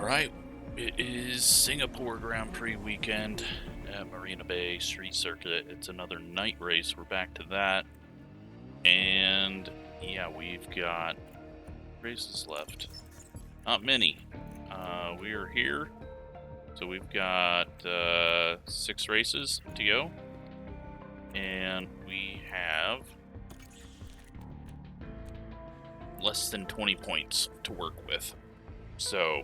Alright, it is Singapore Grand Prix weekend at Marina Bay Street Circuit. It's another night race. We're back to that. And yeah, we've got races left. Not many. We are here. So we've got 6 races to go. And we have less than 20 points to work with. So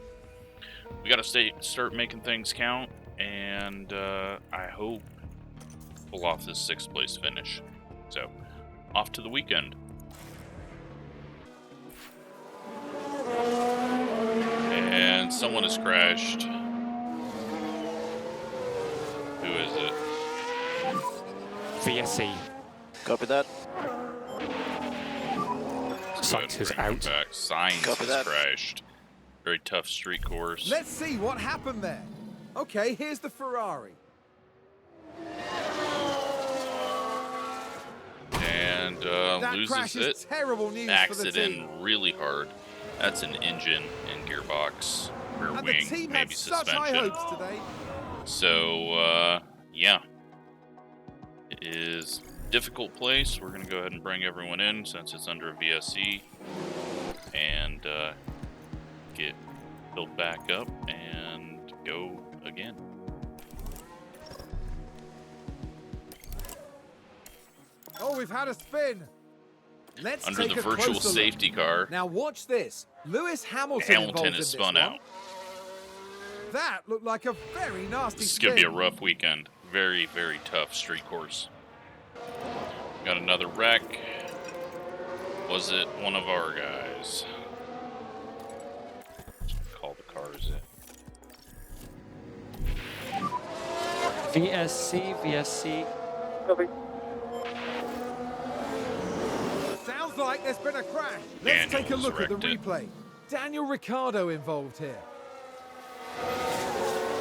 we got to start making things count, and I hope pull off this 6th place finish. So, off to the weekend. And someone has crashed. Who is it? VSE. Copy that. Science is out. Science has crashed. Very tough street course. Let's see what happened there. Okay, here's the Ferrari. And loses it. Terrible news backs for the it team. in really hard. That's an engine and gearbox, rear And wing, the team maybe had such high suspension. hopes today. So yeah, it is a difficult place. We're gonna go ahead and bring everyone in since it's under a VSE, and get built back up and go again. Oh, we've had a spin. Let's Under take the a virtual closer safety look. car, Now watch this. Lewis Hamilton is spun out. That looked like a very nasty This is spin. gonna be a rough weekend. Very, very tough street course. Got another wreck. Was it one of our guys? Call the cars in. VSC. Sounds like there's been a crash. Let's take a Daniels look at the wrecked it. replay. Daniel Ricciardo involved here.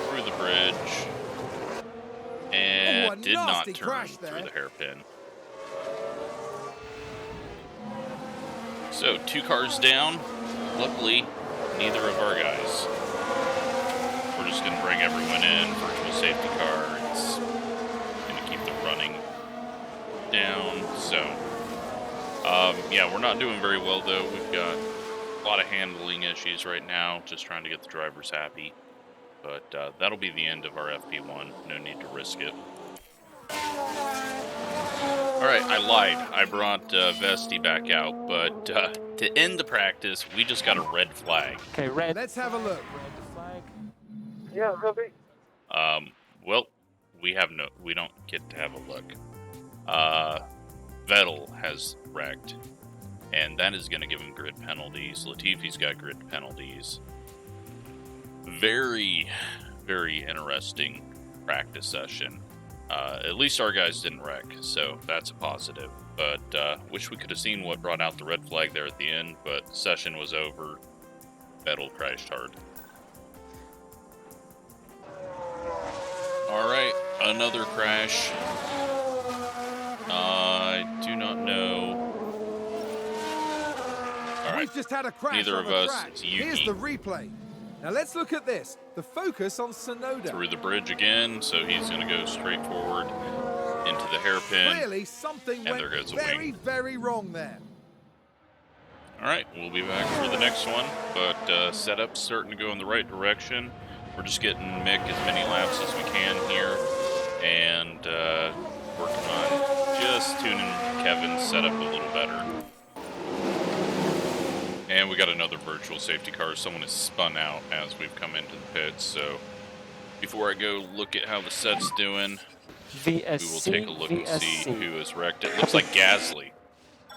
Through the bridge. And Oh, a did not nasty turn crash through there. the hairpin. So, 2 cars down. Luckily, neither of our guys. We're just going to bring everyone in. Virtual safety car. It's going to keep the running down. So, yeah, we're not doing very well, though. We've got a lot of handling issues right now. Just trying to get the drivers happy. But that'll be the end of our FP1. No need to risk it. Alright, I lied. I brought Vesti back out, but to end the practice, we just got a red flag. Okay, red. Let's have a look. Red flag. Yeah, copy. Well, we don't get to have a look. Vettel has wrecked, and that is going to give him grid penalties. Latifi's got grid penalties. Very, very interesting practice session. At least our guys didn't wreck, so that's a positive. But wish we could have seen what brought out the red flag there at the end, but session was over. Vettel crashed hard. Alright, another crash. I do not know. Alright, We've just had a crash. neither on of the us. track. It's Here's Yuki. the replay. Now let's look at this. The focus on Sonoda. Through the bridge again, so he's going to go straight forward into the hairpin. Clearly something And there went goes a very, wing. very wrong there. Alright, we'll be back for the next one, but setup's starting to go in the right direction. We're just getting Mick as many laps as we can here, and working on just tuning Kevin's setup a little better. And we got another virtual safety car. Someone has spun out as we've come into the pits, so before I go look at how the set's doing, VSC. we will take a look and see who has wrecked it. Looks like Gasly.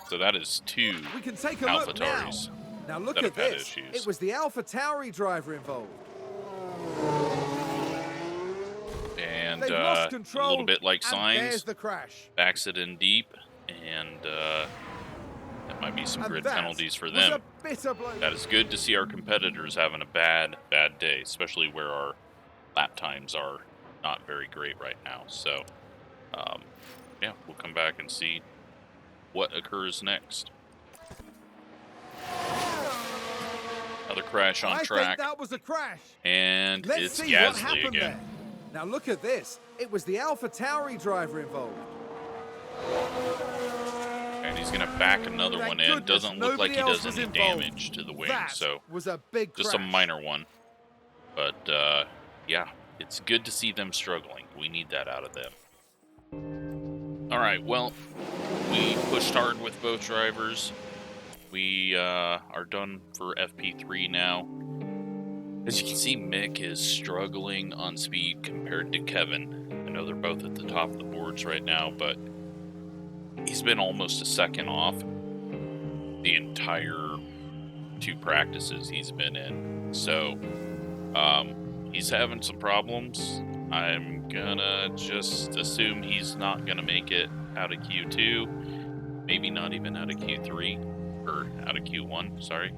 So that is 2 We can take a look now. AlphaTauris. Now look that at have had this. issues. It was the AlphaTauri driver involved. And They lost a control. little bit like and there's Signs, the crash. backs it in deep, and that might be some And grid that penalties for was them. a bitter blow. That is good to see our competitors having a bad day, especially where our lap times are not very great right now. So, yeah, we'll come back and see what occurs next. Another crash on I track. think that was a crash. And Let's it's see what Gasly happened again. there. Now look at this. It was the AlphaTauri driver involved. And he's going to back another Thank one in. goodness Doesn't look like nobody he else does was any involved. damage to the wing. That So was a big just crash. a minor one. But yeah, it's good to see them struggling. We need that out of them. All right, well, we pushed hard with both drivers. We are done for FP3 now. As you can see, Mick is struggling on speed compared to Kevin. I know they're both at the top of the boards right now, but he's been almost a second off the entire 2 practices he's been in. So he's having some problems. I'm gonna just assume he's not gonna make it out of Q2, maybe not even out of Q3, or out of Q1, sorry.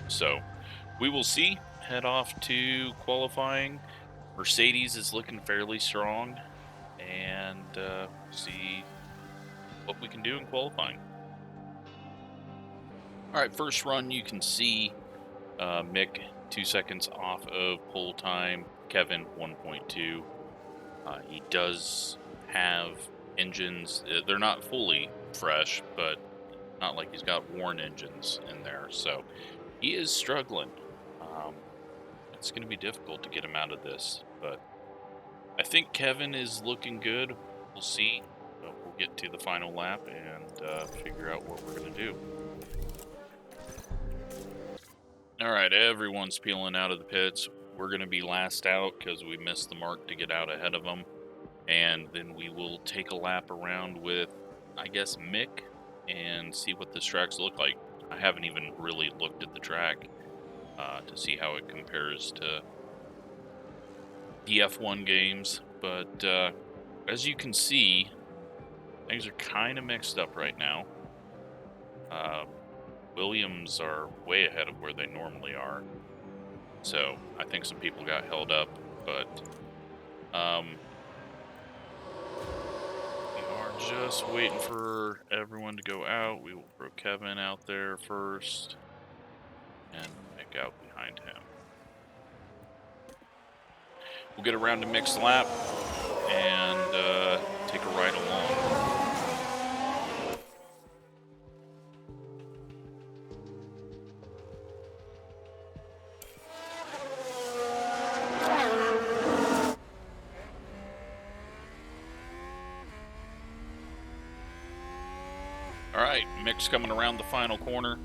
So we will see. Head off to qualifying. Mercedes is looking fairly strong, and see what we can do in qualifying. All right, first run, you can see Mick 2 seconds off of pole time, Kevin 1.2. He does have engines. They're not fully fresh, but not like he's got worn engines in there. So he is struggling. It's going to be difficult to get him out of this, but I think Kevin is looking good. We'll see. But we'll get to the final lap and figure out what we're going to do. All right, everyone's peeling out of the pits. We're going to be last out because we missed the mark to get out ahead of them. And then we will take a lap around with, I guess, Mick and see what this tracks look like. I haven't even really looked at the track to see how it compares to the F1 games. But as you can see, things are kind of mixed up right now. Williams are way ahead of where they normally are. So I think some people got held up, but we are just waiting for everyone to go out. We will throw Kevin out there first and Mick out behind him. We'll get around to mixed lap and take a ride along. Alright, Mick's coming around the final corner.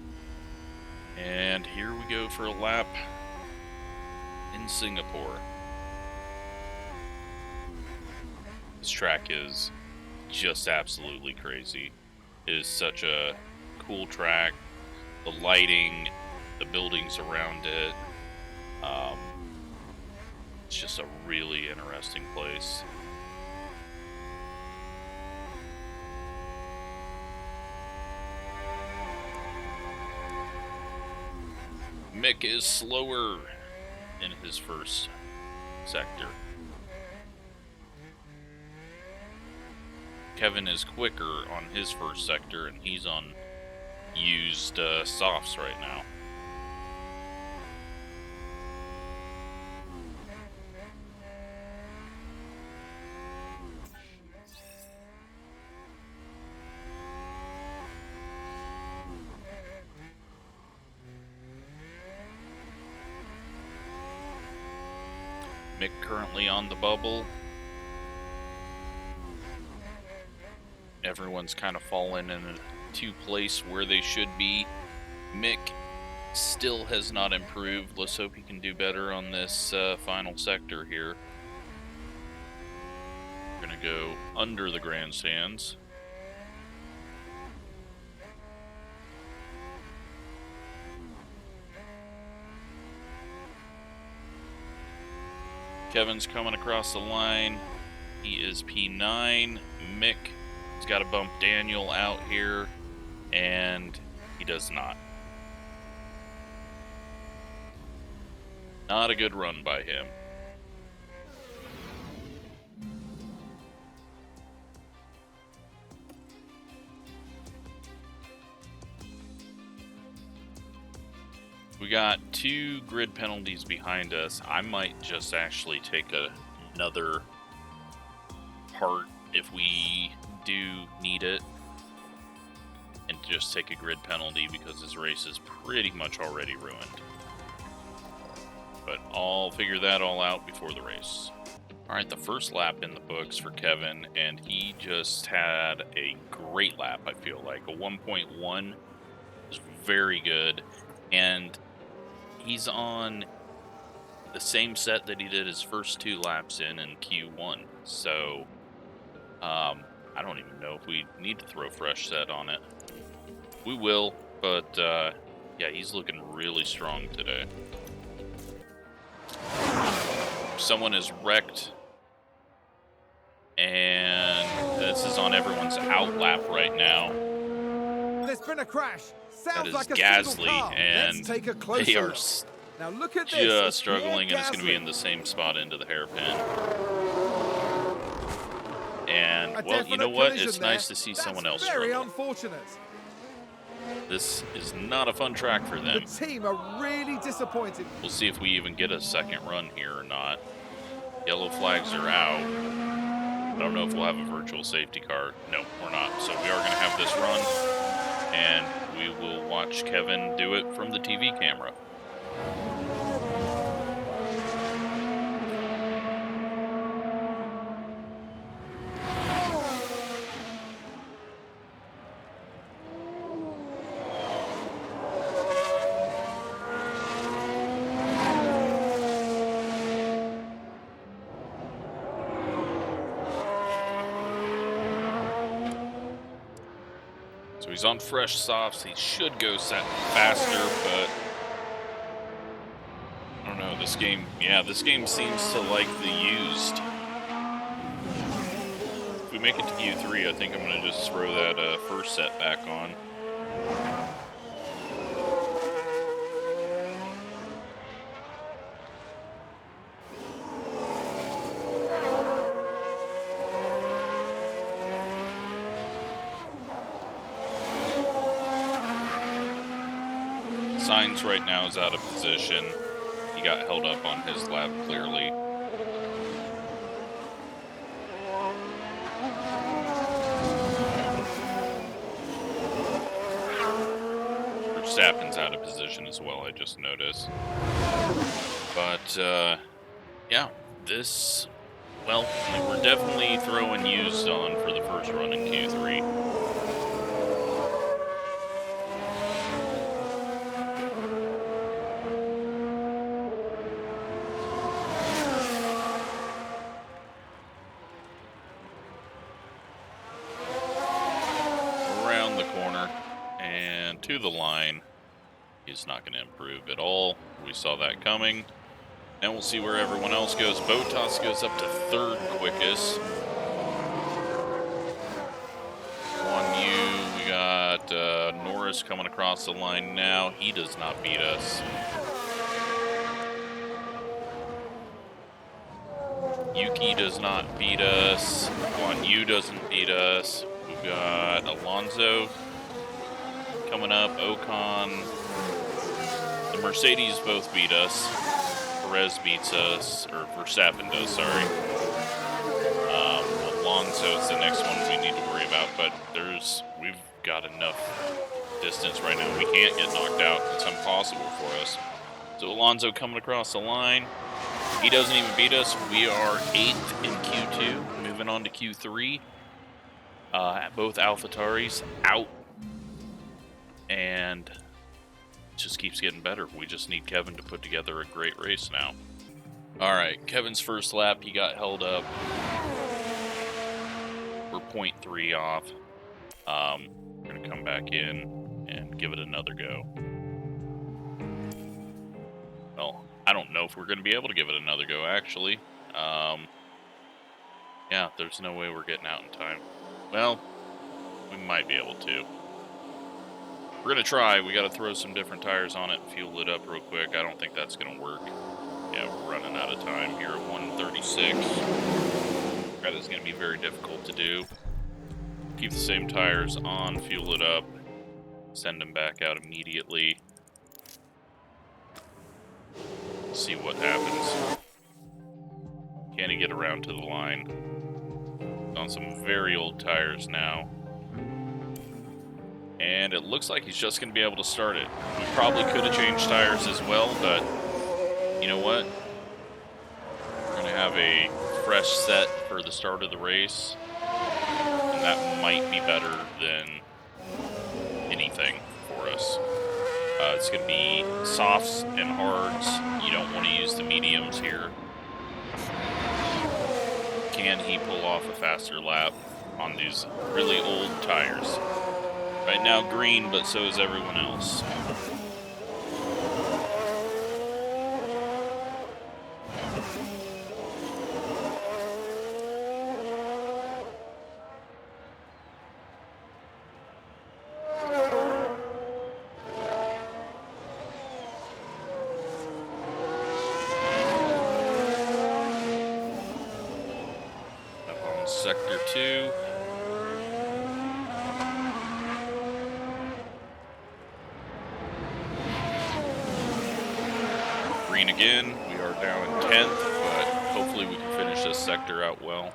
And here we go for a lap in Singapore. This track is just absolutely crazy. It is such a cool track. The lighting, the buildings around it. It's just a really interesting place. Mick is slower in his first sector. Kevin is quicker on his first sector, and he's on used softs right now. Mick currently on the bubble. Everyone's kind of fallen into place where they should be. Mick still has not improved. Let's hope he can do better on this final sector here. We're going to go under the grandstands. Kevin's coming across the line. He is P9. Mick has got to bump Daniel out here, and he does not. Not a good run by him. we got 2 grid penalties behind us. I might just actually take another part if we do need it, and just take a grid penalty because this race is pretty much already ruined. But I'll figure that all out before the race. Alright, the first lap in the books for Kevin, and he just had a great lap, I feel like. A 1.1 is very good, and he's on the same set that he did his first 2 laps in Q1. So, I don't even know if we need to throw fresh set on it. We will, but yeah, he's looking really strong today. Someone is wrecked, and this is on everyone's out lap right now. There's been a crash. That Sounds is like a Gasly, single car. and Let's take a they closer are look. Now look at this. just It's struggling, and it's going to be Gasly. in the same spot into the hairpin. And, A well, you know definite what? collision It's there. nice to see someone else Very struggle. unfortunate. This is not a fun track for them. The team are really disappointed. We'll see if we even get a second run here or not. Yellow flags are out. I don't know if we'll have a virtual safety car. No, we're not. So we are going to have this run, and we will watch Kevin do it from the TV camera. So he's on fresh softs. He should go faster, but I don't know. This game, yeah, this game seems to like the used. If we make it to Q3, I think I'm going to just throw that first set back on. Signs right now is out of position. He got held up on his lap clearly. Verstappen's out of position as well, I just noticed. But, yeah, this, well, we're definitely throwing used on for the first run in Q3. To the line. He's not going to improve at all. We saw that coming. And we'll see where everyone else goes. Hotas goes up to 3rd quickest. On you, we got Norris coming across the line now. He does not beat us. Yuki does not beat us. Guan Yu doesn't beat us. We've got Alonso coming up, Ocon. The Mercedes both beat us. Perez beats us, or Verstappen does, sorry. Alonso is the next one we need to worry about, but we've got enough distance right now. We can't get knocked out. It's impossible for us. So Alonso coming across the line. He doesn't even beat us. We are 8th in Q2, moving on to Q3. Both AlphaTauris out. And it just keeps getting better. We just need Kevin to put together a great race now. Alright, Kevin's first lap, he got held up. We're 0.3 off. We're going to come back in and give it another go. Well, I don't know if we're going to be able to give it another go, actually. Yeah, there's no way we're getting out in time. Well, we might be able to. We're going to try. We got to throw some different tires on it and fuel it up real quick. I don't think that's going to work. Yeah, we're running out of time here at 1:36. That is going to be very difficult to do. Keep the same tires on, fuel it up, send them back out immediately. See what happens. Can he get around to the line? On some very old tires now. And it looks like he's just going to be able to start it. We probably could have changed tires as well, but you know what? We're going to have a fresh set for the start of the race. And that might be better than anything for us. It's going to be softs and hards. You don't want to use the mediums here. Can he pull off a faster lap on these really old tires? Right now green, but so is everyone else. Up on sector 2. Green again. We are now in 10th, but hopefully we can finish this sector out well.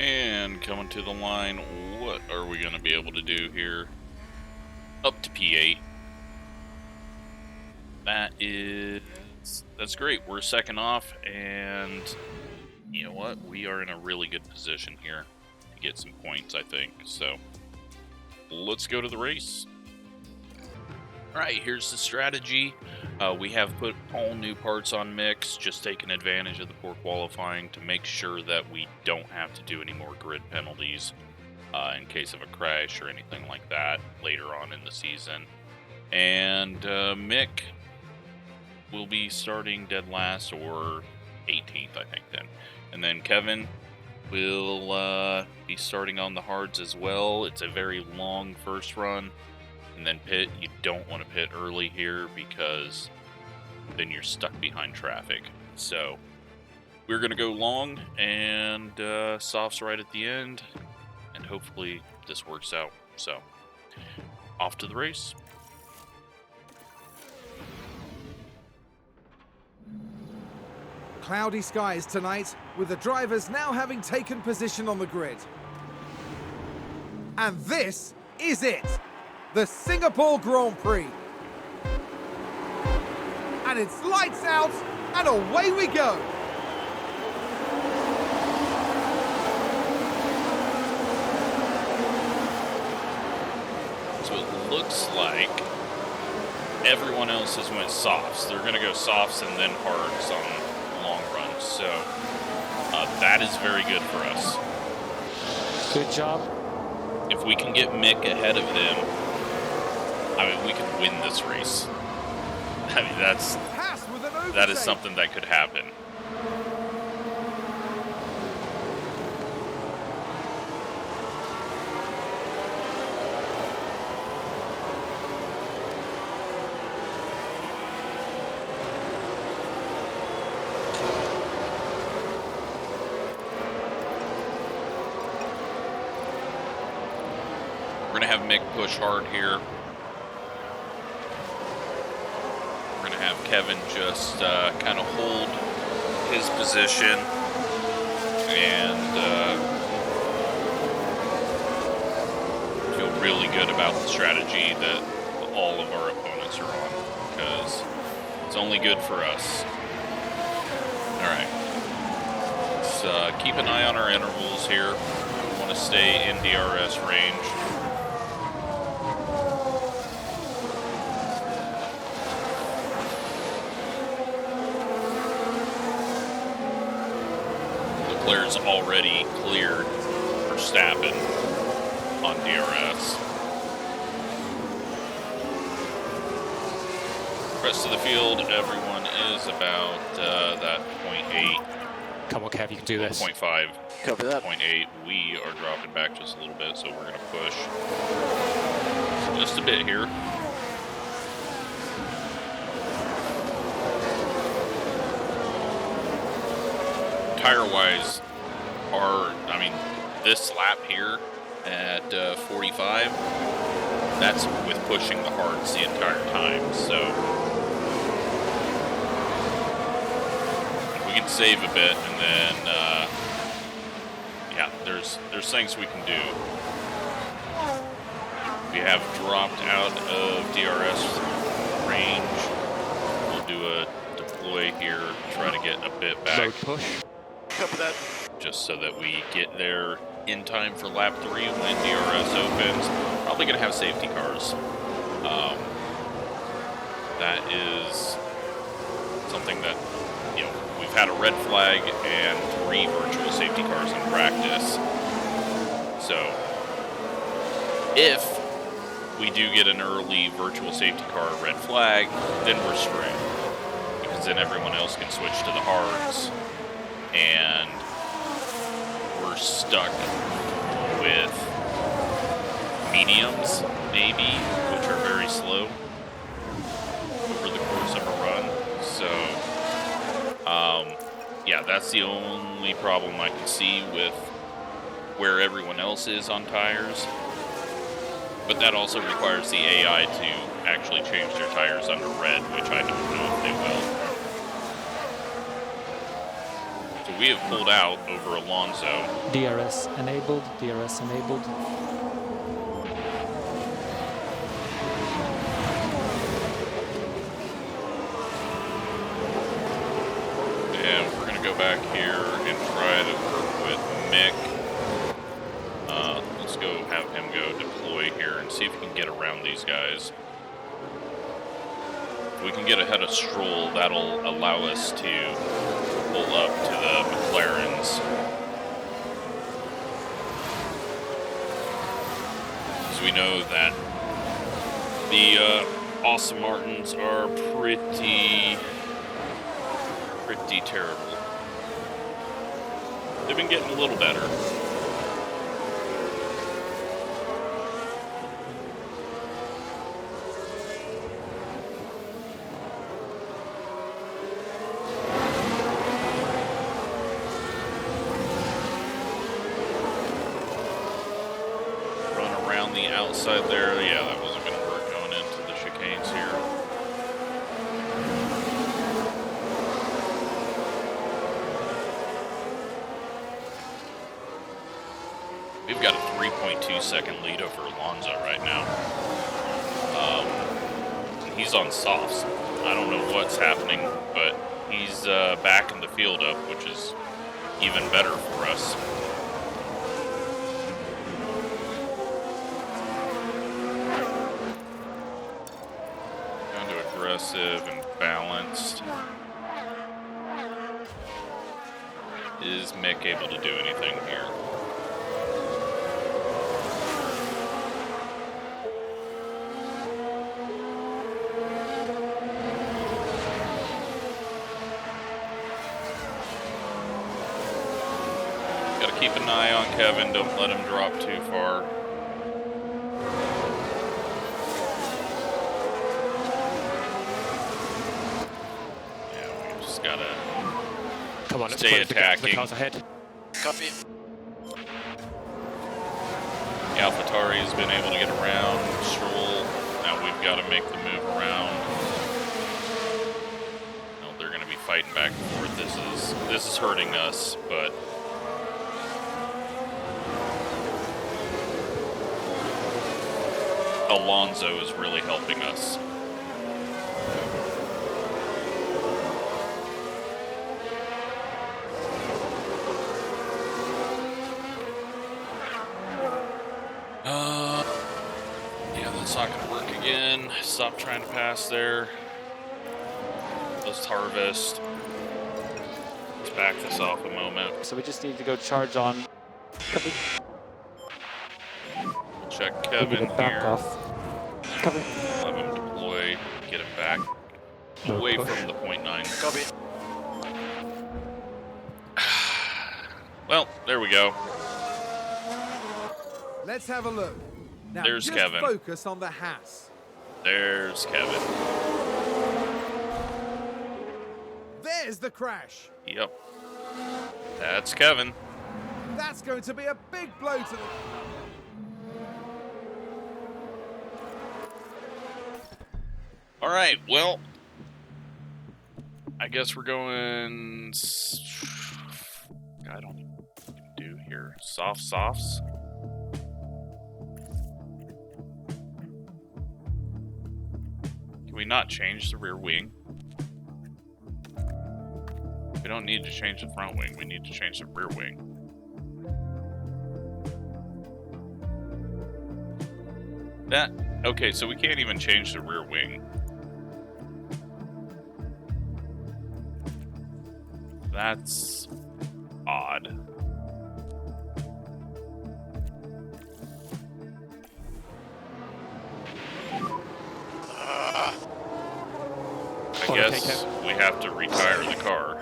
And coming to the line, what are we going to be able to do here? Up to P8. That's great. We're second off, and you know what? We are in a really good position here to get some points, I think. So let's go to the race. All right, here's the strategy. We have put all new parts on mix, just taking advantage of the poor qualifying to make sure that we don't have to do any more grid penalties in case of a crash or anything like that later on in the season. And Mick will be starting dead last or 18th, I think, then. And then Kevin will be starting on the hards as well. It's a very long first run. And then pit. You don't want to pit early here because then you're stuck behind traffic. So we're going to go long and softs right at the end. And hopefully this works out. So off to the race. Cloudy skies tonight, with the drivers now having taken position on the grid. And this is it. The Singapore Grand Prix. And it's lights out, and away we go. So it looks like everyone else has went softs. They're going to go softs and then hards on long runs. So that is very good for us. Good job. If we can get Mick ahead of them, I mean, we could win this race. I mean, that is something that could happen. We're going to have Mick push hard here. Have Kevin just kind of hold his position and feel really good about the strategy that all of our opponents are on, because it's only good for us. Alright, let's keep an eye on our intervals here. We want to stay in DRS range. Leclerc's already cleared Verstappen on DRS. Rest of the field, everyone is about that 0.8 Come on, Kev, you can do this. 1.5, Copy that. 0.8. We are dropping back just a little bit, so we're going to push just a bit here. Tire-wise, this lap here at 45, that's with pushing the hards the entire time, so we can save a bit, and then, yeah, there's things we can do. We have dropped out of DRS range. We'll do a deploy here, try to get a bit back. Load push. Copy that. Just so that we get there in time for lap 3 when DRS opens. Probably going to have safety cars. That is something that, you know, we've had a red flag and 3 virtual safety cars in practice. So if we do get an early virtual safety car red flag, then we're screwed. Because then everyone else can switch to the hards, and we're stuck with mediums, maybe, which are very slow over the course of a run. So, yeah, that's the only problem I can see with where everyone else is on tires. But that also requires the AI to actually change their tires under red, which I don't know if they will. So we have pulled out over Alonso. DRS enabled, DRS enabled. And we're going to go back here and try to work with Mick. Let's go have him go deploy here and see if we can get around these guys. If we can get ahead of Stroll, that'll allow us to pull up to the McLarens. Because we know that the Aston Martins are pretty terrible. They've been getting a little better. Run around the outside there. Yeah, that wasn't going to work going into the chicanes here. We've got a 3.2 second lead over Alonso right now. He's on softs. I don't know what's happening, but he's backing the field up, which is even better for us. Down to aggressive and balanced. Is Mick able to do anything here? Keep an eye on Kevin, don't let him drop too far. Yeah, we just gotta Come on, let's stay close attacking. the cars ahead. Copy. The AlphaTauri has been able to get around Stroll. Now we've got to make the move around. No, they're going to be fighting back and forth. This is hurting us, but Alonso is really helping us. Yeah, that's not going to work again. Stop trying to pass there. Let's harvest. Let's back this off a moment. So we just need to go charge on. Copy. Check We need Kevin to back here. off. Copy. Have him deploy. Get him back No away push. from the .9. Copy. Well, there we go. Let's have a look. Now There's just Kevin. focus on the Haas. There's Kevin. There's the crash. Yep. That's Kevin. That's going to be a big blow to the... All right, well, I guess we're going... I don't know what to do here. Softs. Can we not change the rear wing? We don't need to change the front wing. We need to change the rear wing. Okay, so we can't even change the rear wing. That's odd. I guess we have to retire the car.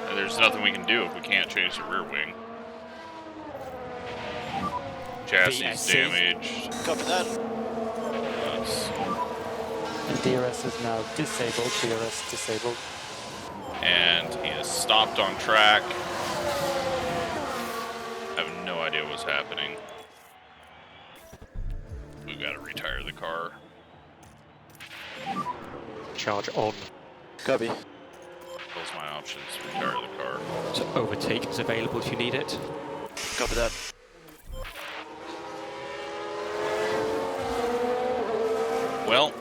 And there's nothing we can do if we can't change the rear wing. Chassis damaged. Copy that. And DRS is now disabled. DRS disabled. And he is stopped on track. I have no idea what's happening. We've got to retire the car. Charge on. Copy. Those are my options. Retire the car. So overtake is available if you need it. Copy that. Well,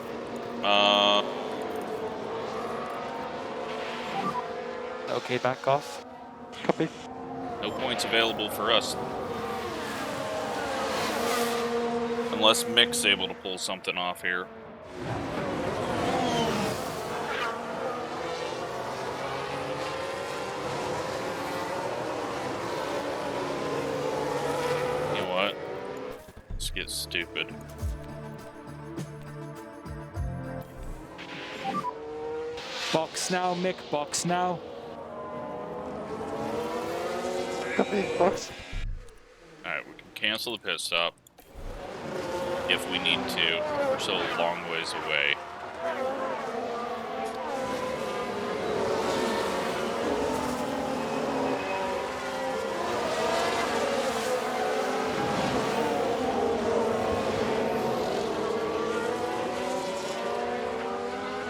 Okay, back off. Copy. no points available for us. Unless Mick's able to pull something off here. You know what? Let's get stupid. Box now, Mick. Box now. Copy, box. Alright, we can cancel the pit stop if we need to. We're still a long ways away.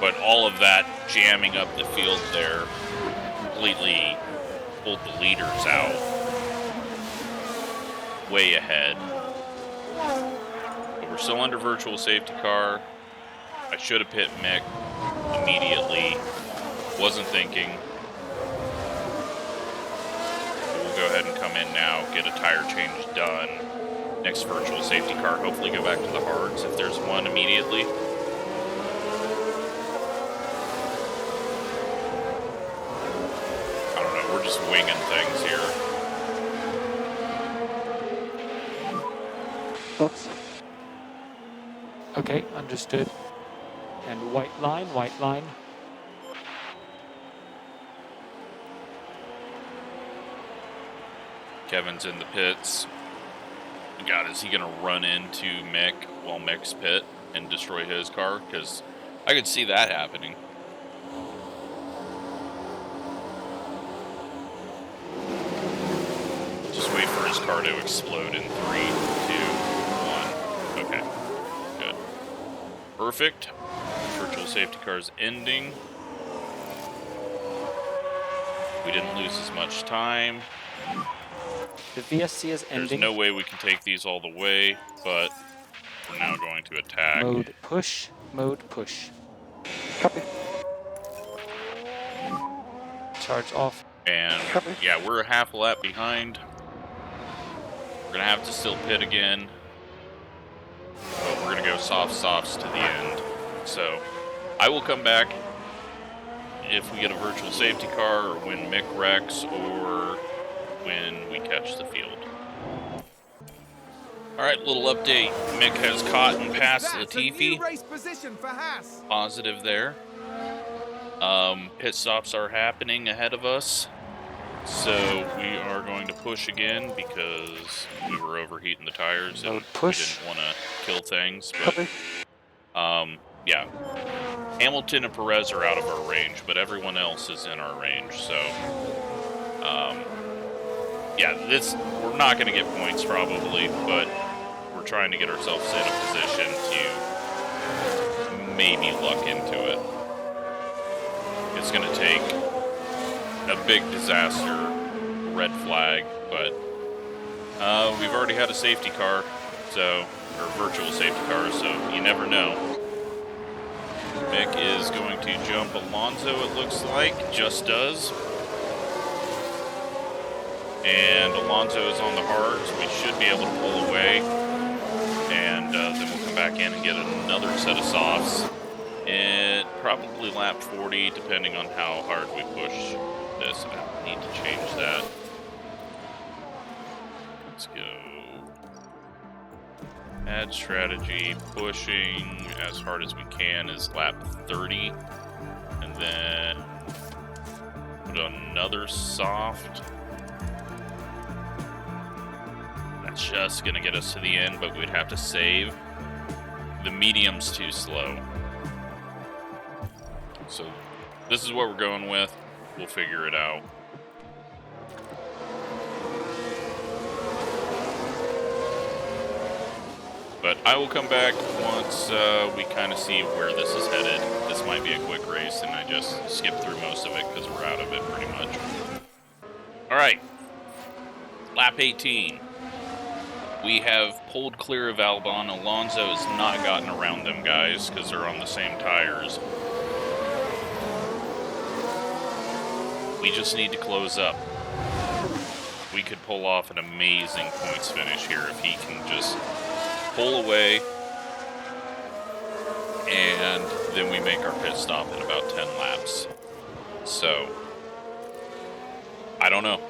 But all of that jamming up the field there completely pulled the leaders out. Way ahead. But we're still under virtual safety car. I should have pit Mick immediately. Wasn't thinking. But we'll go ahead and come in now, get a tire change done. Next virtual safety car, hopefully go back to the hards if there's one immediately. I don't know, we're just winging things here. Box. Okay, understood. And white line, white line. Kevin's in the pits. God, is he going to run into Mick while Mick's pit and destroy his car? Because I could see that happening. Just wait for his car to explode in 3, 2, 1. Okay, good. Perfect. Virtual safety car's ending. We didn't lose as much time. The VSC is There's ending. no way we can take these all the way, but we're now going to attack. Mode push, mode push. Copy. Charge off. And yeah, we're a half a lap behind. We're gonna have to still pit again, but we're gonna go softs to the end. So I will come back if we get a virtual safety car, or when Mick wrecks, or when we catch the field. Alright, little update. Mick has caught and passed That's a new Latifi. race position for Haas. Positive there. Pit stops are happening ahead of us, so we are going to push again because we were overheating the tires and Mode push. we didn't want to kill things. Copy. But yeah, Hamilton and Perez are out of our range, but everyone else is in our range. So yeah, we're not going to get points probably, but we're trying to get ourselves in a position to maybe luck into it. It's going to take a big disaster, red flag, but we've already had a safety car, or virtual safety car, so you never know. Mick is going to jump Alonso, it looks like, just does. And Alonso is on the hards. We should be able to pull away, and then we'll come back in and get another set of softs. It probably lap 40, depending on how hard we push this. I need to change that. Let's go. Add strategy. Pushing as hard as we can is lap 30. And then put another soft. That's just going to get us to the end, but we'd have to save. The medium's too slow. So this is what we're going with. We'll figure it out. But I will come back once we kind of see where this is headed. This might be a quick race, and I just skipped through most of it because we're out of it pretty much. All right, lap 18. We have pulled clear of Albon. Alonso has not gotten around them guys because they're on the same tires. We just need to close up. We could pull off an amazing points finish here if he can just pull away, and then we make our pit stop in about 10 laps. So, I don't know.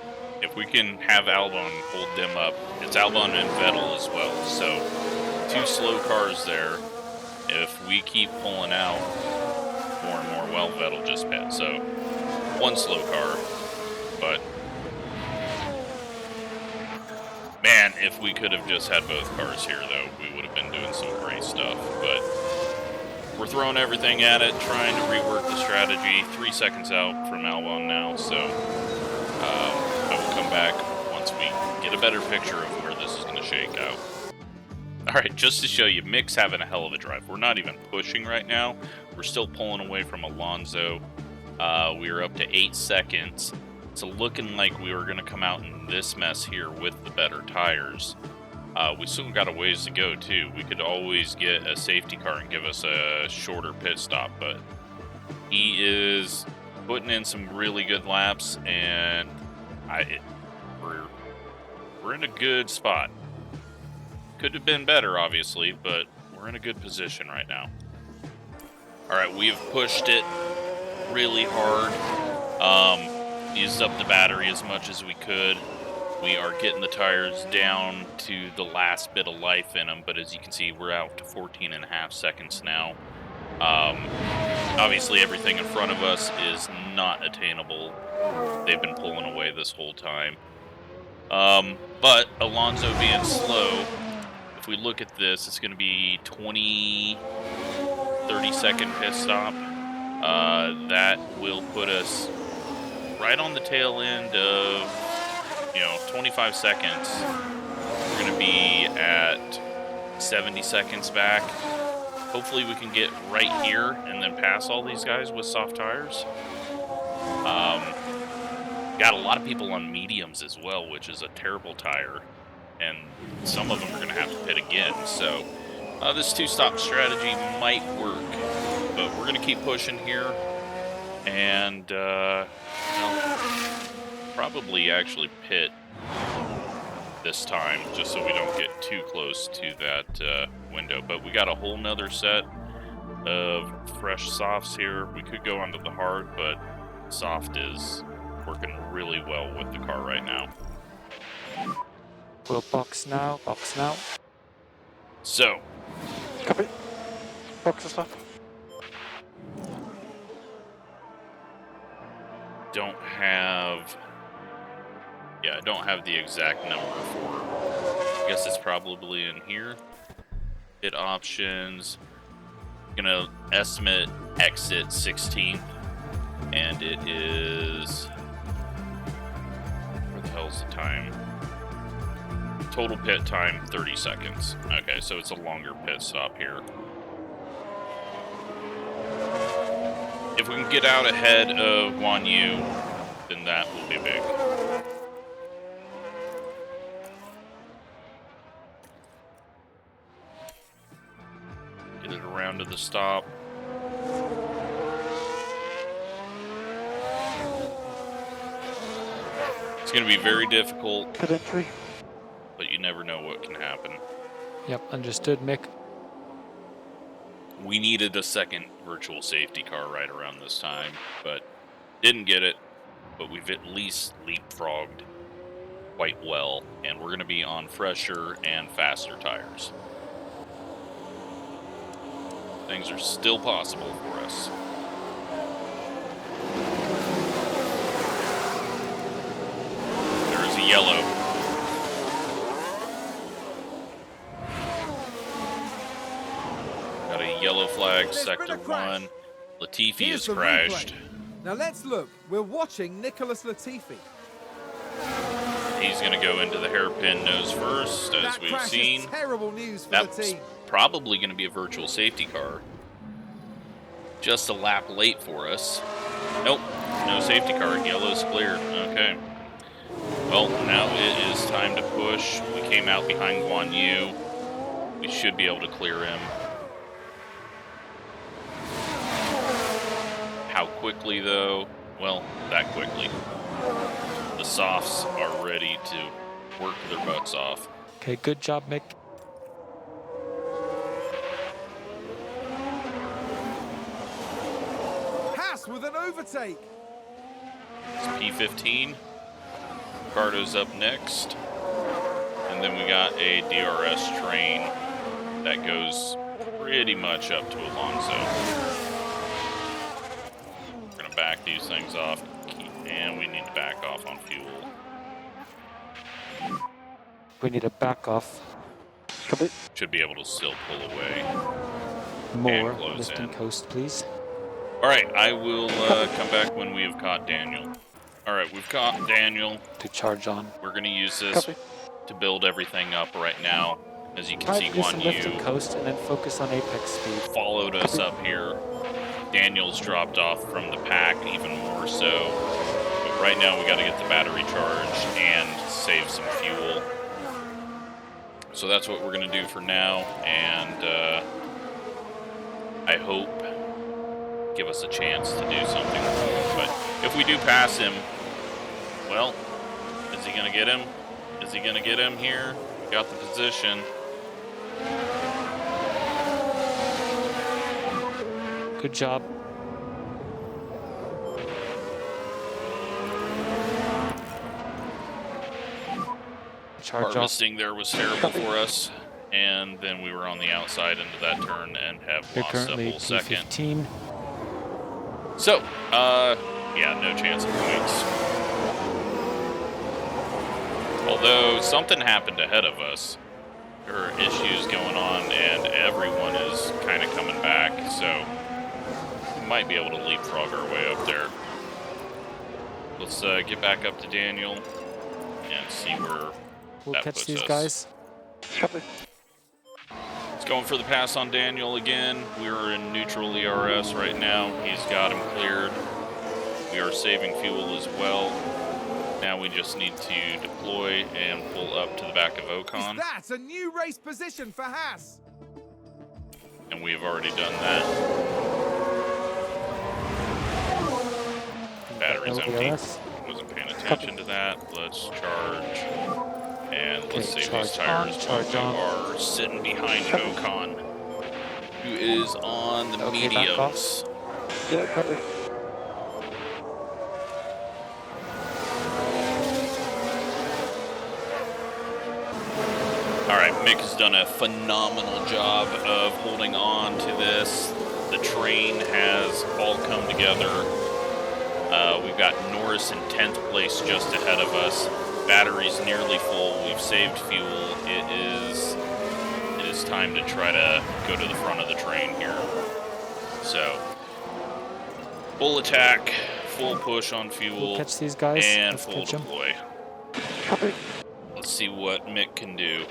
If we can have Albon hold them up, it's Albon and Vettel as well, so 2 slow cars there. If we keep pulling out more and more, well, Vettel just pit, so 1 slow car, but man, if we could have just had both cars here, though, we would have been doing some great stuff. But we're throwing everything at it, trying to rework the strategy. 3 seconds out from Albon now, so I will come back once we get a better picture of where this is going to shake out. All right, just to show you, Mick's having a hell of a drive. We're not even pushing right now. We're still pulling away from Alonso. We are up to 8 seconds. So looking like we were going to come out in this mess here with the better tires. We still got a ways to go too. We could always get a safety car and give us a shorter pit stop, but he is putting in some really good laps, and we're in a good spot. Could have been better, obviously, but we're in a good position right now. All right, we have pushed it really hard. Used up the battery as much as we could. We are getting the tires down to the last bit of life in them, but as you can see, we're out to 14.5 seconds now. Obviously, everything in front of us is not attainable. They've been pulling away this whole time. But Alonso being slow, if we look at this, it's going to be 30-second pit stop. That will put us right on the tail end of, 25 seconds. We're going to be at 70 seconds back. Hopefully we can get right here and then pass all these guys with soft tires. Got a lot of people on mediums as well, which is a terrible tire. And some of them are going to have to pit again. So this 2-stop strategy might work. But we're going to keep pushing here. And, probably actually pit this time, just so we don't get too close to that window. But we got a whole nother set of fresh softs here. We could go onto the hard, but soft is working really well with the car right now. We'll box now, box now. So, Copy. Box is left. don't have... Yeah, I don't have the exact number for... I guess it's probably in here. Hit options. Gonna estimate exit 16th. And it is... Where the hell's the time? Total pit time, 30 seconds. Okay, so it's a longer pit stop here. If we can get out ahead of Guan Yu, then that will be big. Get it around to the stop. It's going to be very difficult, Pit entry. but you never know what can happen. Yep, understood, Mick. We needed a second virtual safety car right around this time, but didn't get it. But we've at least leapfrogged quite well, and we're going to be on fresher and faster tires. Things are still possible for us. There is a yellow. Got a yellow flag, sector 1. Latifi Here's has the crashed. replay. Now let's look. We're watching Nicholas Latifi. He's going to go into the hairpin nose first, as That we've crash seen. is terrible news for That's the team. probably going to be a virtual safety car. Just a lap late for us. Nope, no safety car. Yellow's cleared. Okay. Well, now it is time to push. We came out behind Guan Yu. We should be able to clear him. How quickly, though? Well, that quickly. The softs are ready to work their butts off. Okay, good job, Mick. Haas with an overtake. It's P15. Ricardo's up next. And then we got a DRS train that goes pretty much up to Alonso. We're going to back these things off. And we need to back off on fuel. We need a back off. Copy. Should be able to still pull away. More close lift in. and coast, please. Alright, I will come back when we have caught Daniel. Alright, we've caught Daniel. To charge on. We're going to use this Copy. to build everything up right now. As you can Try see, to do some Guan lift Yu and coast and then focus on apex speed. followed us up here. Daniel's dropped off from the pack even more so. But right now we got to get the battery charged and save some fuel. So that's what we're going to do for now. And I hope give us a chance to do something. But if we do pass him, well, is he going to get him? Is he going to get him here? We got the position. Good job. Charge off. Harvesting there was terrible for us, and then we were on the outside into that turn and have You're lost a currently whole second. P15. So, yeah, no chance of points. Although something happened ahead of us. There are issues going on, and everyone is kind of coming back, so we might be able to leapfrog our way up there. Let's get back up to Daniel and see where We'll that catch puts these us. guys. Copy. He's going for the pass on Daniel again. We're in neutral ERS right now. He's got him cleared. We are saving fuel as well. Now we just need to deploy and pull up to the back of Ocon. Is that a new race position for Haas? And we have already done that. Battery's empty. LBS. Wasn't paying attention to that. Let's charge. And let's Okay, save these charge on, tires. charge We on. are sitting behind Ocon, who is on the Okay, back off. mediums. Yeah, copy. Alright, Mick has done a phenomenal job of holding on to this. The train has all come together We've got Norris in 10th place just ahead of us. Battery's nearly full. We've saved fuel. It is time to try to go to the front of the train here. So, full attack, full push on fuel, We'll catch these guys. and Let's full catch 'em. deploy. Copy. Let's see what Mick can do.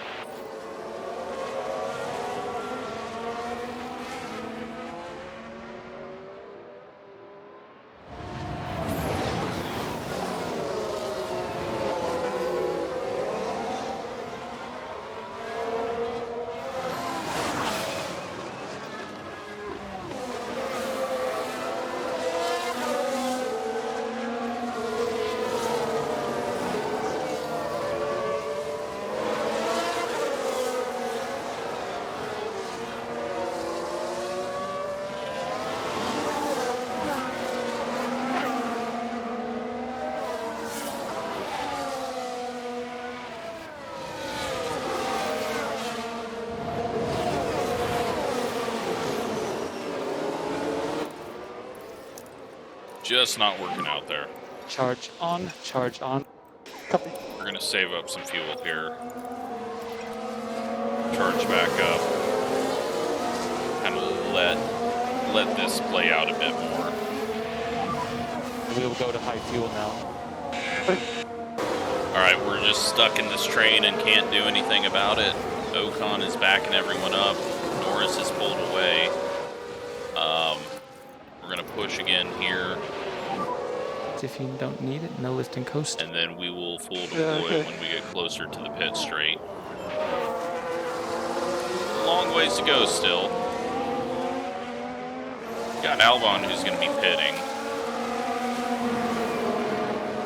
Just not working out there. Charge on, charge on. Copy. We're gonna save up some fuel here. Charge back up. Kind of let this play out a bit more. We'll go to high fuel now. Alright, we're just stuck in this train and can't do anything about it. Ocon is backing everyone up. Norris is pulled away. We're gonna push again here, If you don't need it, no lift and coast. and then we will full deploy okay. when we get closer to the pit straight. Long ways to go still. Got Albon who's going to be pitting.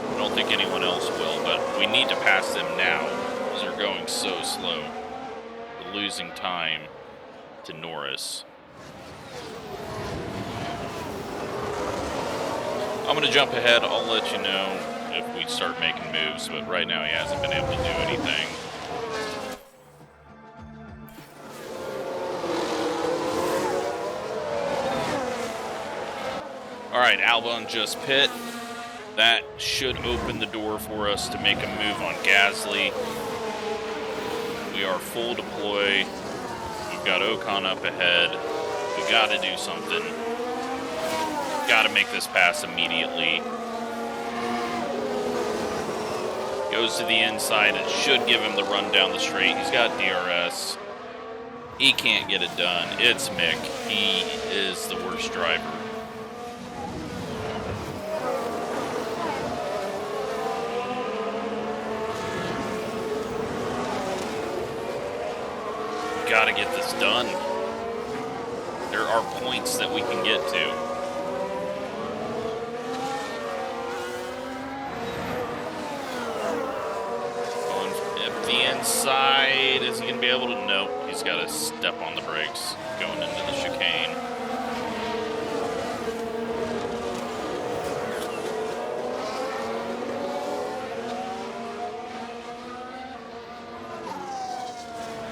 I don't think anyone else will, but we need to pass them now because they're going so slow. We're losing time to Norris. I'm going to jump ahead. I'll let you know if we start making moves, but right now he hasn't been able to do anything. Alright, Albon just pit. That should open the door for us to make a move on Gasly. We are full deploy. We've got Ocon up ahead. We got to do something. Got to make this pass immediately. Goes to the inside. It should give him the run down the straight. He's got DRS. He can't get it done. It's Mick. He is the worst driver. Got to get this done. There are points that we can get to. Inside, is he going to be able to? Nope, he's got to step on the brakes going into the chicane.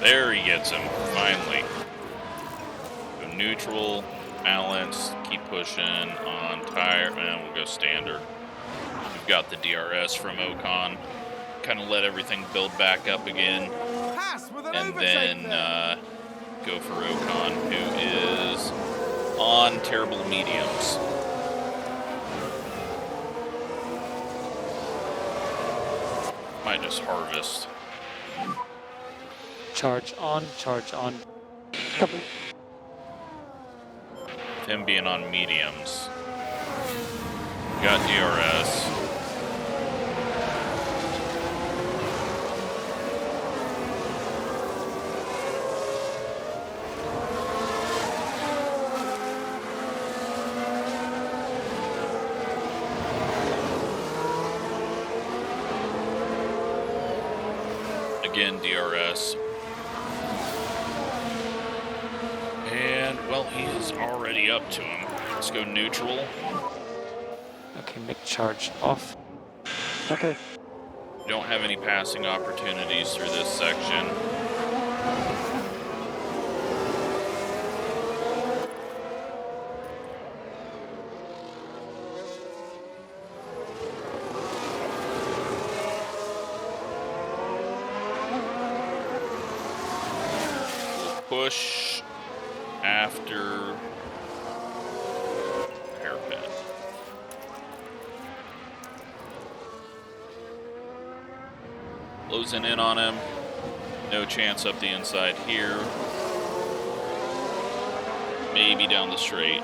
There he gets him, finally. Go neutral, balance, keep pushing on tire, and we'll go standard. We've got the DRS from Ocon. Kind of let everything build back up again, and then go for Ocon, who is on terrible mediums. Might just harvest. Charge on, charge on. Copy. Him being on mediums. Got DRS. Again, DRS. And, well, he is already up to him. Let's go neutral. Okay, make charge off. Okay. Don't have any passing opportunities through this section. push after hairpin. Closing in on him. No chance up the inside here. Maybe down the straight.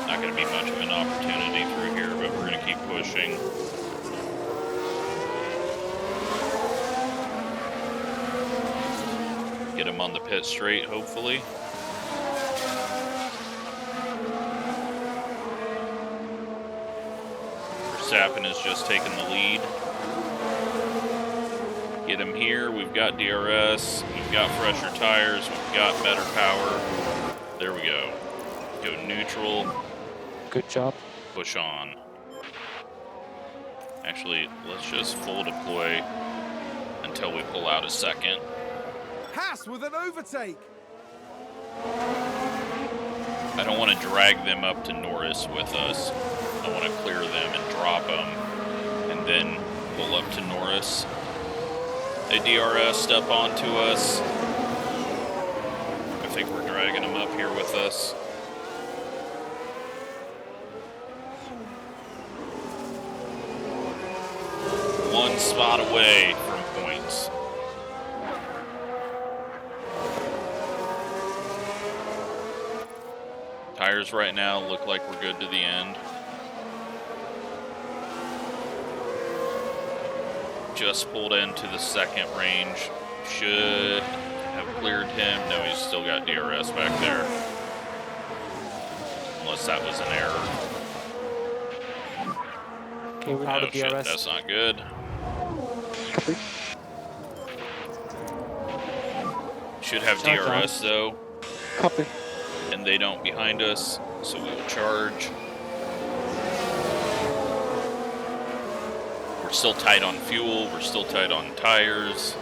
Not going to be much of an opportunity through here, but we're going to keep pushing. Get him on the pit straight, hopefully. Verstappen is just taking the lead. Get him here. We've got DRS. We've got fresher tires. We've got better power. There we go. Go neutral. Good job. Push on. Actually, let's just full deploy until we pull out a second. Haas with an overtake. I don't want to drag them up to Norris with us. I want to clear them and drop them, and then pull up to Norris. They DRS'd up onto us. I think we're dragging them up here with us. One spot away from points. Tires right now look like we're good to the end. Just pulled into the second range. Should have cleared him. No, he's still got DRS back there. Unless that was an error. Okay, we're out Oh of shit, DRS. that's not good. Copy. Should have Charge on. DRS though, Copy. and they don't behind us, so we will charge. We're still tight on fuel, we're still tight on tires.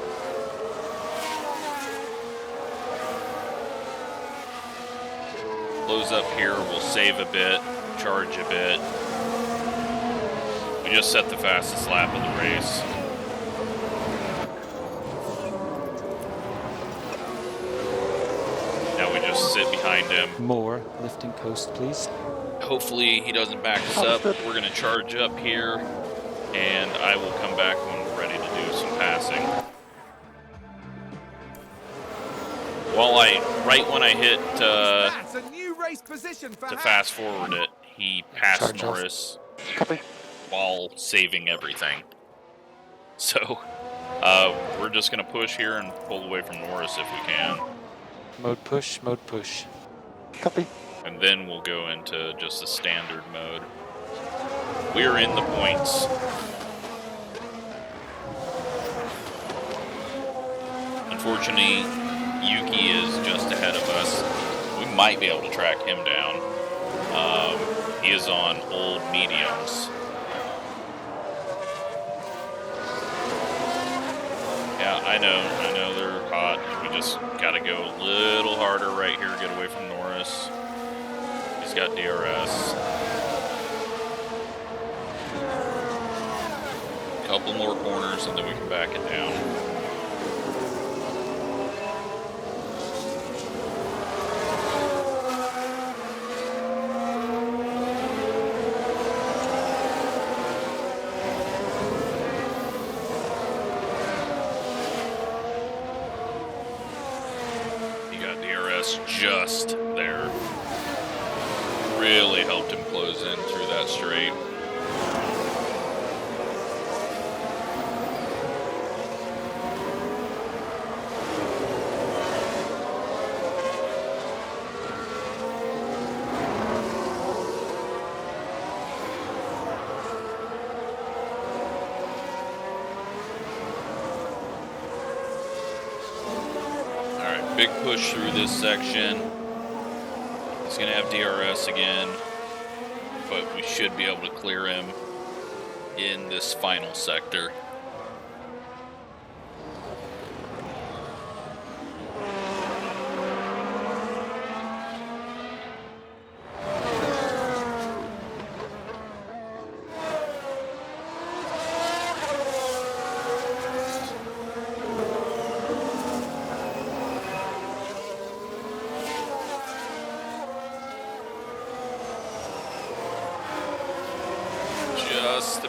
Close up here, we'll save a bit, charge a bit. We just set the fastest lap of the race. Now we just sit behind him. More lifting coast, please. Hopefully he doesn't back us up. We're going to charge up here, and I will come back when we're ready to do some passing. Right when I hit That's a new race position for to Haas. fast forward it, he passed Charge off. Norris Copy. while saving everything. So we're just going to push here and pull away from Norris if we can. Mode push, mode push. Copy. And then we'll go into just the standard mode. We are in the points. Unfortunately, Yuki is just ahead of us. We might be able to track him down. He is on old mediums. Yeah, I know they're hot. We just gotta go a little harder right here, get away from Norris. He's got DRS. Couple more corners and then we can back it down. He got DRS just there. Really helped him close in through that straight. Alright, big push through this section. He's going to have DRS again, but we should be able to clear him in this final sector.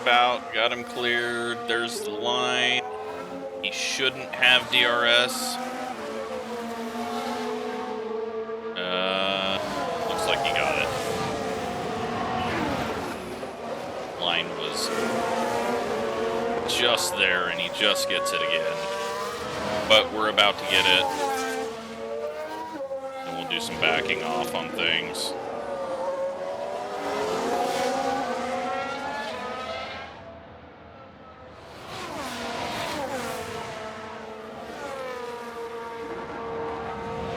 about. Got him cleared. There's the line. He shouldn't have DRS. Looks like he got it. Line was just there, and he just gets it again. But we're about to get it. And we'll do some backing off on things.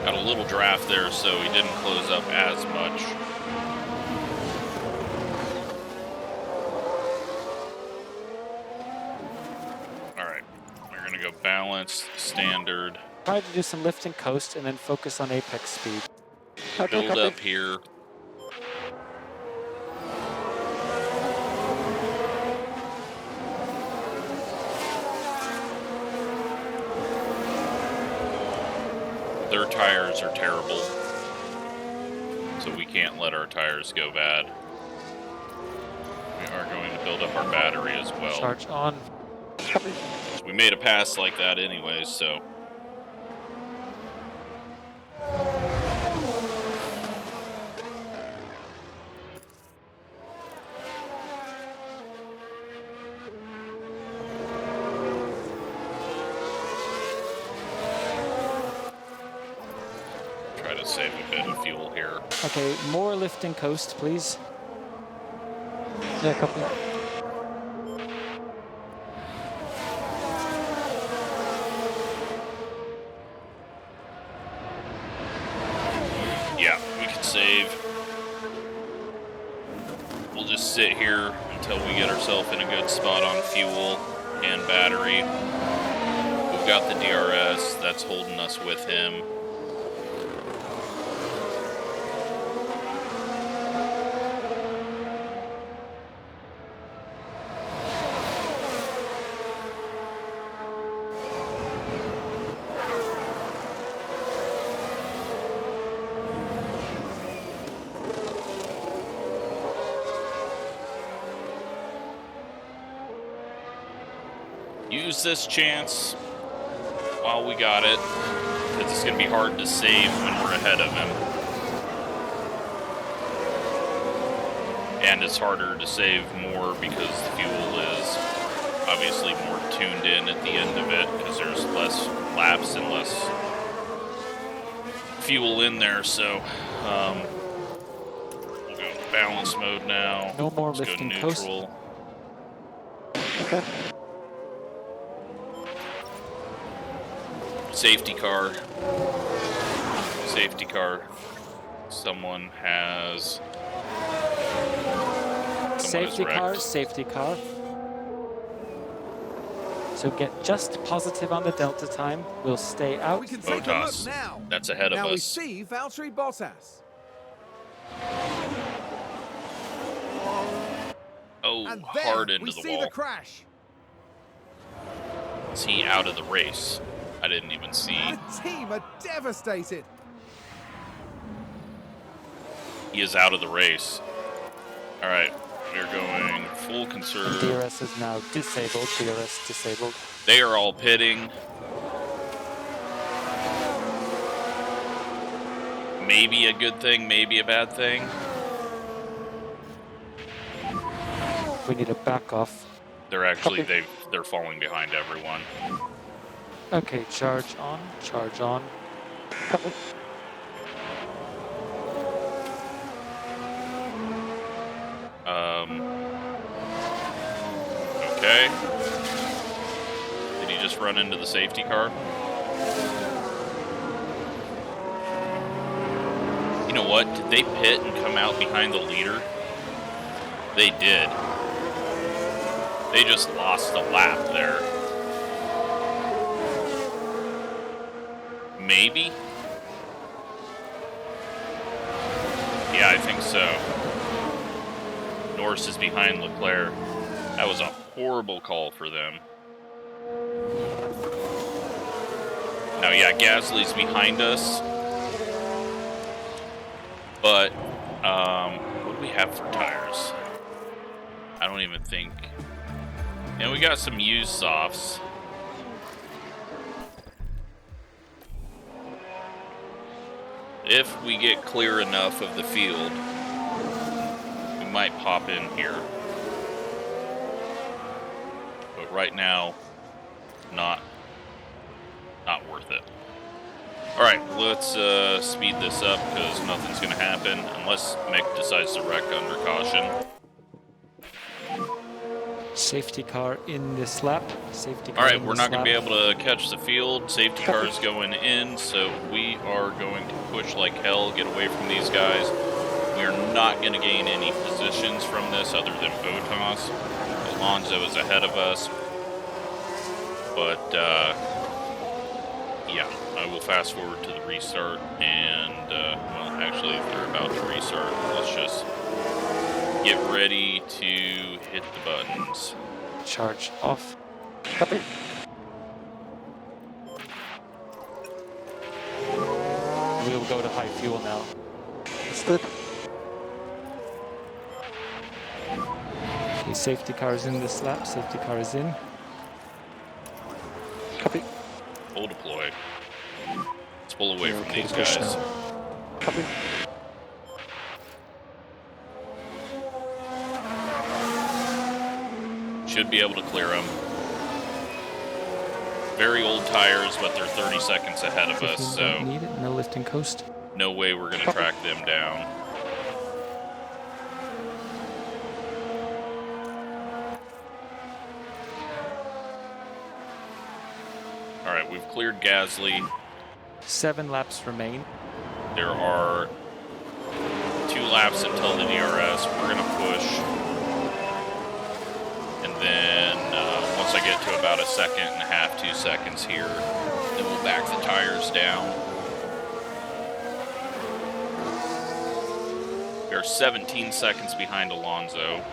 Got a little draft there, so he didn't close up as much. Alright, we're gonna go balanced, standard. Try to do some lift and coast and then focus on apex speed. Okay, Build copy. up here. Their tires are terrible, so we can't let our tires go bad. We are going to build up our battery as well. Charge on. Copy. We made a pass like that anyways, so. Try to save a bit of fuel here. Okay, more lift and coast, please. Yeah, copy. Yeah, we can save. We'll just sit here until we get ourselves in a good spot on fuel and battery. We've got the DRS that's holding us with him. Use this chance while we got it, because it's going to be hard to save when we're ahead of him. And it's harder to save more because the fuel is obviously more tuned in at the end of it, because there's less laps and less fuel in there. So we'll go balance mode now. No more Let's lift go and coast. neutral. Okay. Safety car. Safety car. Someone has Safety car, wrecked. safety car. So get just positive on the delta time. We'll stay out. We can take a Hotas. look now. That's ahead of Now we us. see Valtteri Bottas. Oh, And hard there into we the see wall. the crash. Is he out of the race? I didn't even see. The team are devastated. He is out of the race. All right, we're going full conserve. DRS is now disabled. DRS disabled. They are all pitting. Maybe a good thing, maybe a bad thing. We need a back off. They're actually Copy. they're falling behind everyone. Okay, charge on. Charge on. Copy. Okay. Did he just run into the safety car? You know what? Did they pit and come out behind the leader? They did. They just lost a lap there. Maybe? Yeah, I think so. Norris is behind Leclerc. That was a horrible call for them. Now, yeah, Gasly's behind us. But, what do we have for tires? I don't even think And we got some used softs. If we get clear enough of the field, we might pop in here. But right now, not worth it. Alright, let's speed this up because nothing's going to happen unless Mick decides to wreck under caution. Safety car in this lap. Safety car. Alright, we're not going to be able to catch the field. Safety car is going in, so we are going to push like hell, get away from these guys. We are not going to gain any positions from this other than Hotas. Alonso is ahead of us. But, yeah, I will fast forward to the restart, and, well, actually, if they're about to restart, let's just get ready to hit the buttons. Charge off. Copy. We'll go to high fuel now. Understood. Okay, safety car is in this lap. Safety car is in. Copy. Full deploy. Let's pull away from Okay, these push guys. now. Copy. Should be able to clear them. Very old tires, but they're 30 seconds ahead of us, 15 so don't need it. No lifting coast. no way we're going to track them down. Alright, we've cleared Gasly. 7 laps remain. There are 2 laps until the DRS. We're going to push. And then once I get to about 1.5 seconds, 2 seconds here, then we'll back the tires down. We are 17 seconds behind Alonso.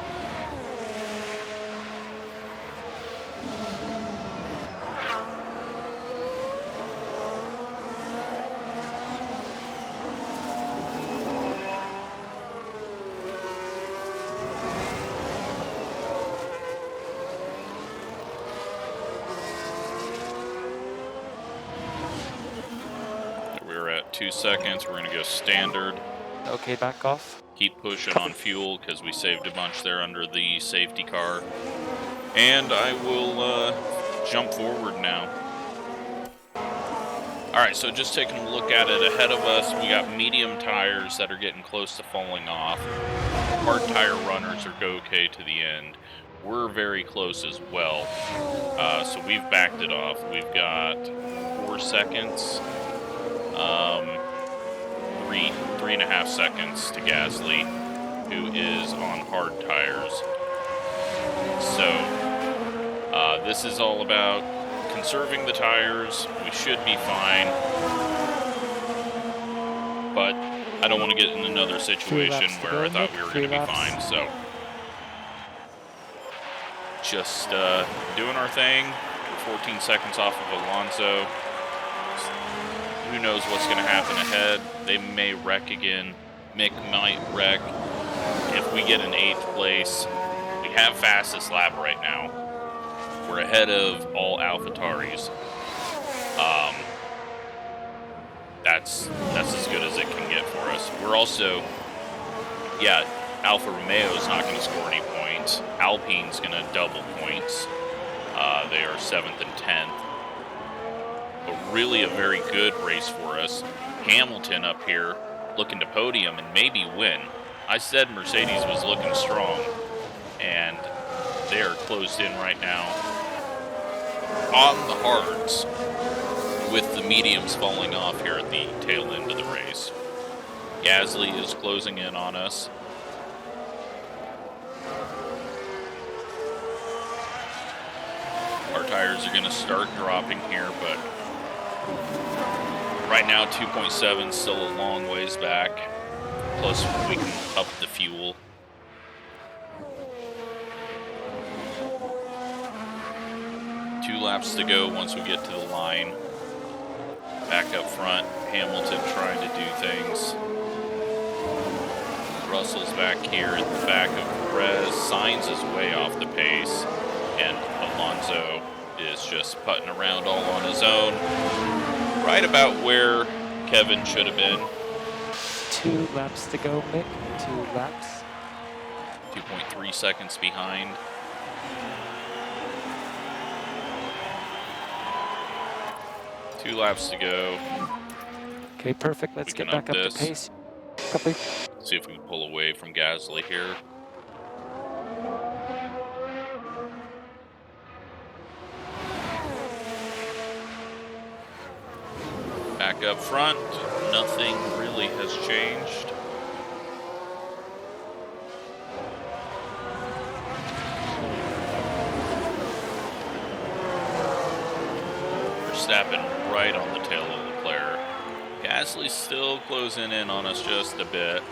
We're at 2 seconds. We're going to go standard. Okay, back off. Keep pushing on fuel because we saved a bunch there under the safety car. And I will jump forward now. Alright, so just taking a look at it ahead of us, we got medium tires that are getting close to falling off. Hard tire runners are okay to the end. We're very close as well. So we've backed it off. We've got 4 seconds. 3.5 seconds to Gasly, who is on hard tires. So, this is all about conserving the tires. We should be fine. But I don't want to get in another situation where I thought we were going to be fine, so. Just doing our thing. We're 14 seconds off of Alonso. Who knows what's going to happen ahead. They may wreck again. Mick might wreck. If we get an 8th place, we have fastest lap right now. We're ahead of all AlphaTauris. That's as good as it can get for us. We're also, yeah, Alfa Romeo's not going to score any points. Alpine's going to double points. They are 7th and 10th. But really a very good race for us. Hamilton up here looking to podium and maybe win. I said Mercedes was looking strong, and they are closed in right now on the hards, with the mediums falling off here at the tail end of the race. Gasly is closing in on us. Our tires are going to start dropping here, but right now 2.7 is still a long ways back. Plus we can up the fuel. Two laps to go once we get to the line. Back up front, Hamilton trying to do things. Russell's back here at the back of Perez. Sainz is way off the pace. And Alonso is just putting around all on his own. Right about where Kevin should have been. 2 laps to go, Mick. 2 laps. 2.3 seconds behind. Two laps to go. Okay, perfect. Let's We get can back up up this. to pace. Copy. See if we can pull away from Gasly here. Back up front, nothing really has changed. Verstappen right on the tail of Leclerc. Gasly's still closing in on us just a bit.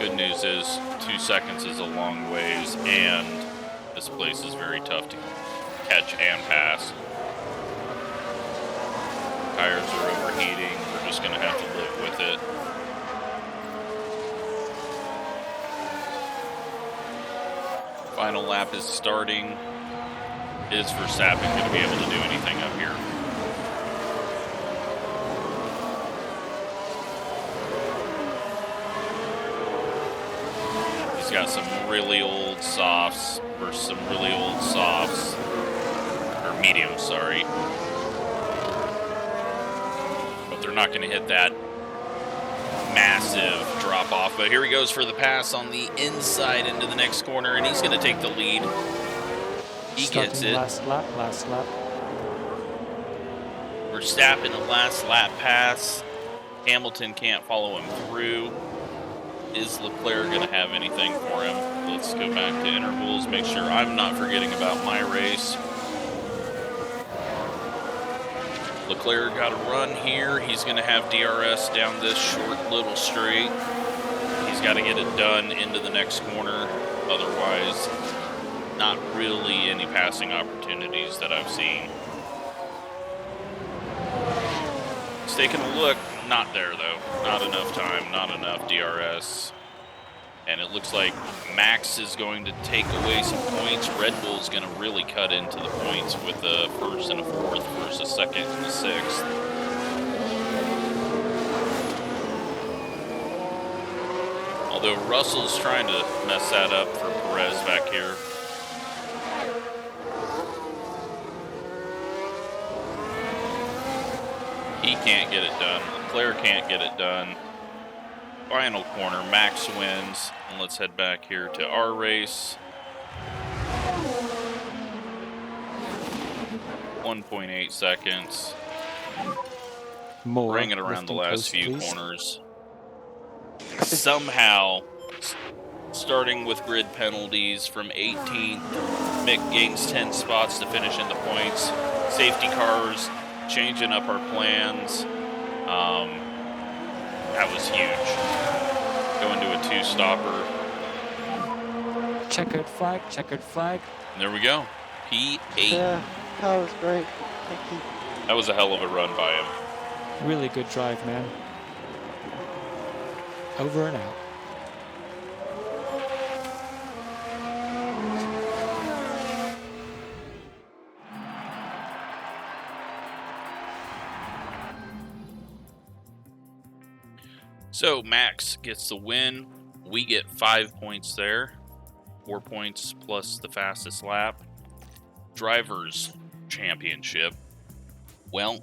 Good news is 2 seconds is a long ways, and this place is very tough to catch and pass. Tires are overheating. We're just going to have to live with it. Final lap is starting. Is Verstappen going to be able to do anything up here? He's got some really old softs versus some really old softs. Or mediums, sorry. But they're not going to hit that massive drop off. But here he goes for the pass on the inside into the next corner, and he's going to take the lead. He gets it. Last lap, last lap. Verstappen, the last lap pass. Hamilton can't follow him through. Is Leclerc going to have anything for him? Let's go back to intervals, make sure I'm not forgetting about my race. Leclerc got a run here. He's going to have DRS down this short little straight. He's got to get it done into the next corner. Otherwise, not really any passing opportunities that I've seen. Just taking a look. Not there, though. Not enough time. Not enough DRS. And it looks like Max is going to take away some points. Red Bull's going to really cut into the points with a first and a fourth versus a second and a sixth. Although Russell's trying to mess that up for Perez back here. He can't get it done. Leclerc can't get it done. Final corner, Max wins. And let's head back here to our race. 1.8 seconds. More. Bringing around the lifting last post, few please. corners. Somehow, starting with grid penalties from 18th, Mick gains 10 spots to finish in the points. Safety cars, changing up our plans. That was huge. Going to a two-stopper. Checkered flag, checkered flag. And there we go. P8. Yeah, that was great. Thank you. That was a hell of a run by him. Really good drive, man. Over and out. So Max gets the win. We get 5 points there. 4 points plus the fastest lap. Drivers' Championship. Well,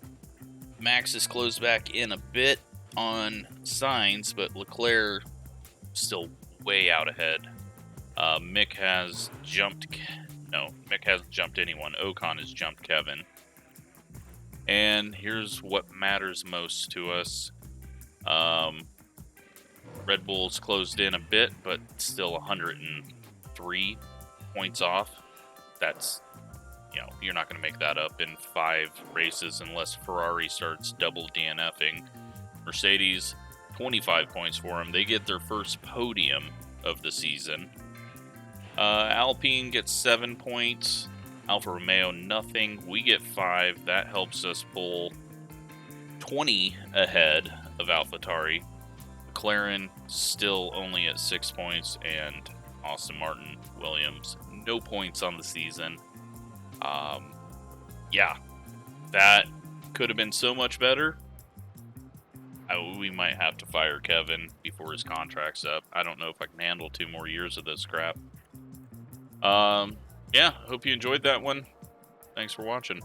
Max is closed back in a bit on signs, but Leclerc still way out ahead. Mick has jumped... No, Mick hasn't jumped anyone. Ocon has jumped Kevin. And here's what matters most to us. Red Bull's closed in a bit, but still 103 points off. That's, you know, you're not going to make that up in 5 races unless Ferrari starts double DNFing. Mercedes, 25 points for them. They get their first podium of the season. Alpine gets 7 points. Alfa Romeo, nothing. We get 5. That helps us pull 20 ahead of AlphaTauri. McLaren still only at 6 points, and Austin Martin Williams no points on the season. Yeah, that could have been so much better. We might have to fire Kevin before his contract's up. I don't know if I can handle 2 more years of this crap. Yeah, hope you enjoyed that one. Thanks for watching.